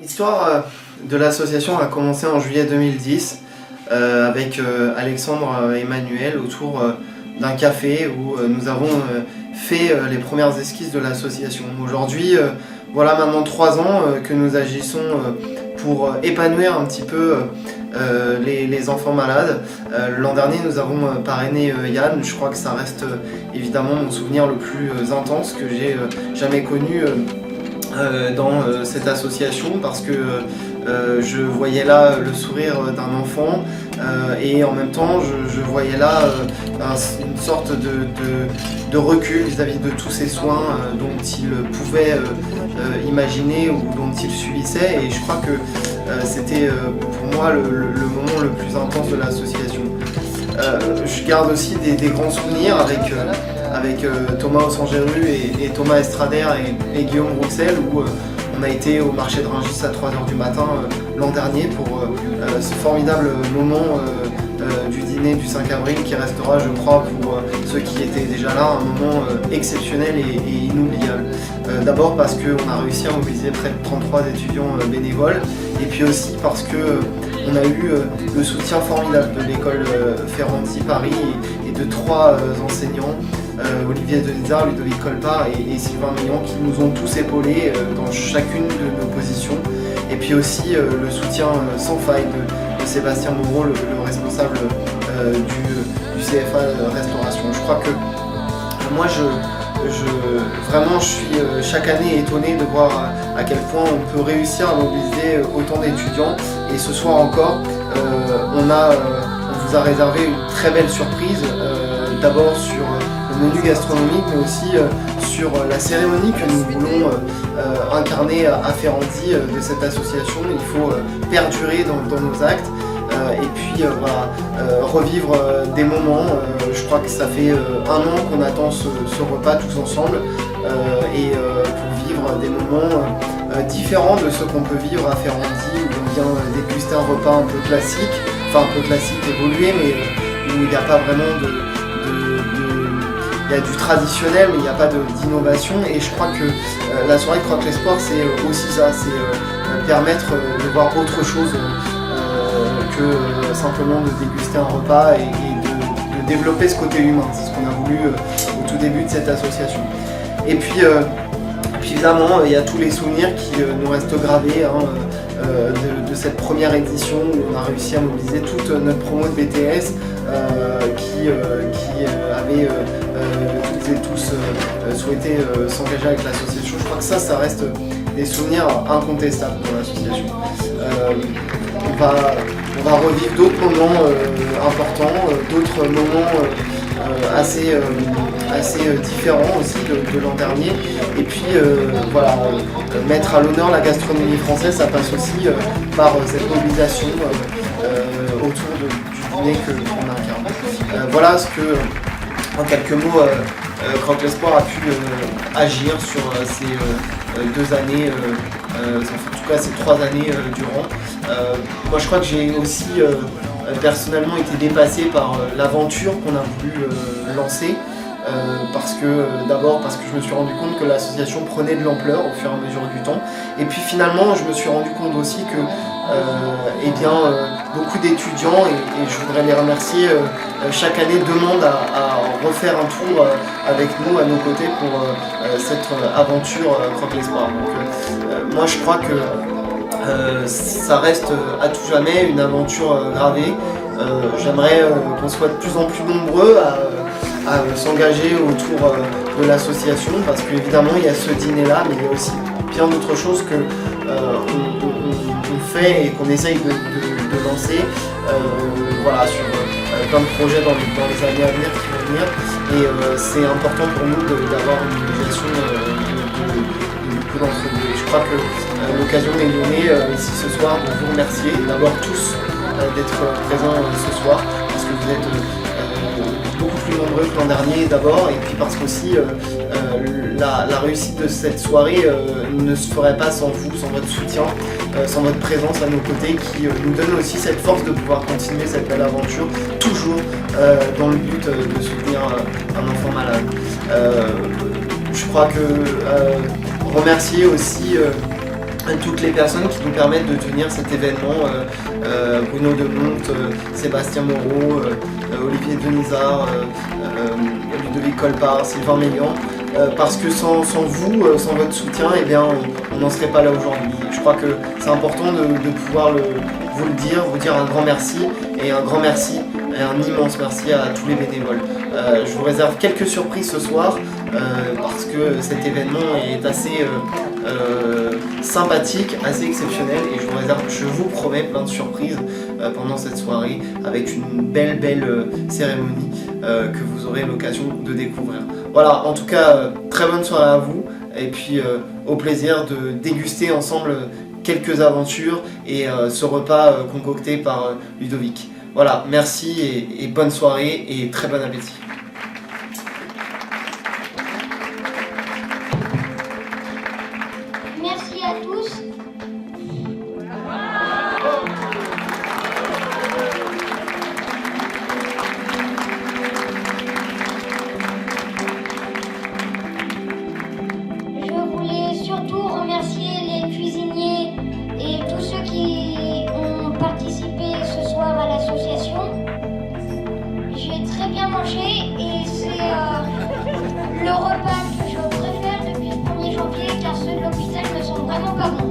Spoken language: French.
L'histoire de l'association a commencé en juillet 2010 avec Alexandre et Emmanuel autour d'un café où nous avons fait les premières esquisses de l'association. Aujourd'hui, voilà maintenant 3 ans que nous agissons pour épanouir un petit peu les enfants malades. L'an dernier, nous avons parrainé Yann. Je crois que ça reste évidemment mon souvenir le plus intense que j'ai jamais connu dans cette association, parce que je voyais là le sourire d'un enfant et en même temps je voyais là une sorte de recul vis-à-vis de tous ces soins dont il pouvait imaginer ou dont il subissait, et je crois que c'était pour moi le moment le plus intense de l'association. Je garde aussi des grands souvenirs avec Thomas Ossangeru et Thomas Estrader et Guillaume Rouxel, où on a été au marché de Rungis à 3 h du matin l'an dernier pour ce formidable moment du dîner du 5 avril qui restera, je crois, pour ceux qui étaient déjà là, un moment exceptionnel et inoubliable. D'abord parce qu'on a réussi à mobiliser près de 33 étudiants bénévoles, et puis aussi parce que on a eu le soutien formidable de l'école Ferranti Paris et de 3 enseignants, Olivier Denizard, Ludovic Colpart et Sylvain Meillan, qui nous ont tous épaulés dans chacune de nos positions. Et puis aussi le soutien sans faille de Sébastien Moreau, le responsable du CFA Restauration. Je crois que moi vraiment je suis chaque année étonné de voir à quel point on peut réussir à mobiliser autant d'étudiants. Et ce soir encore, on vous a réservé une très belle surprise, d'abord sur le menu gastronomique, mais aussi sur la cérémonie que nous voulons incarner à Ferranti de cette association. Il faut perdurer dans nos actes. Et puis revivre des moments. Je crois que ça fait 1 an qu'on attend ce repas tous ensemble, et pour vivre des moments différents de ceux qu'on peut vivre à Ferranti, où on vient déguster un repas un peu classique, enfin un peu classique évolué, mais où il n'y a pas vraiment il y a du traditionnel, mais il n'y a pas d'innovation. Et je crois que la soirée de Croque l'Espoir, c'est aussi ça, c'est permettre de voir autre chose que simplement de déguster un repas et de développer ce côté humain. C'est ce qu'on a voulu au tout début de cette association. Et puis évidemment, il y a tous les souvenirs qui nous restent gravés de cette première édition où on a réussi à mobiliser toute notre promo de BTS qui avait toutes et tous souhaité s'engager avec l'association. Je crois que ça reste des souvenirs incontestables dans l'association. On va revivre d'autres moments importants, d'autres moments assez différents aussi de l'an dernier. Et puis voilà, mettre à l'honneur la gastronomie française, ça passe aussi par cette mobilisation autour du dîner qu'on incarne. Voilà ce que, en quelques mots, Croque l'Espoir a pu agir sur ces 2 années, en tout cas ces 3 années durant. Moi je crois que j'ai aussi personnellement été dépassé par l'aventure qu'on a voulu lancer, d'abord parce que je me suis rendu compte que l'association prenait de l'ampleur au fur et à mesure du temps, et puis finalement je me suis rendu compte aussi que beaucoup d'étudiants, et je voudrais les remercier, chaque année demandent à refaire un tour avec nous, à nos côtés, pour cette aventure Croque l'Espoir. Donc moi je crois que ça reste à tout jamais une aventure gravée. J'aimerais qu'on soit de plus en plus nombreux à s'engager autour de l'association, parce qu'évidemment il y a ce dîner là, mais il y a aussi bien d'autres choses que on fait et qu'on essaye de lancer voilà, sur plein de projets dans les années à venir qui vont venir, et c'est important pour nous d'avoir une mobilisation de beaucoup d'entre vous. Je crois que l'occasion m'est donnée ici ce soir de vous remercier d'abord tous d'être présents ce soir, parce que vous êtes beaucoup plus nombreux que l'an dernier d'abord, et puis parce qu'aussi la réussite de cette soirée ne se ferait pas sans vous, sans votre soutien, sans votre présence à nos côtés, qui nous donne aussi cette force de pouvoir continuer cette belle aventure, toujours dans le but de soutenir un enfant malade. Je crois que remercier aussi toutes les personnes qui nous permettent de tenir cet événement, Bruno Demonte, Sébastien Moreau, Olivier Denisard, Ludovic Colpart, Sylvain Mélian, parce que sans vous, sans votre soutien, eh bien, on n'en serait pas là aujourd'hui. Je crois que c'est important de pouvoir vous dire un grand merci, et un grand merci, et un immense merci à tous les bénévoles. Je vous réserve quelques surprises ce soir, parce que cet événement est assez sympathique, assez exceptionnel, et je vous promets plein de surprises pendant cette soirée, avec une belle cérémonie que vous aurez l'occasion de découvrir. Voilà, en tout cas, très bonne soirée à vous, et puis au plaisir de déguster ensemble quelques aventures et ce repas concocté par Ludovic. Voilà, merci et bonne soirée et très bon appétit. Merci à tous. Je voulais surtout remercier les cuisiniers et tous ceux qui ont participé ce soir à l'association. J'ai très bien mangé et c'est le repas que je préfère depuis le 1er janvier car ceux de l'hôpital ne sont vraiment pas bons.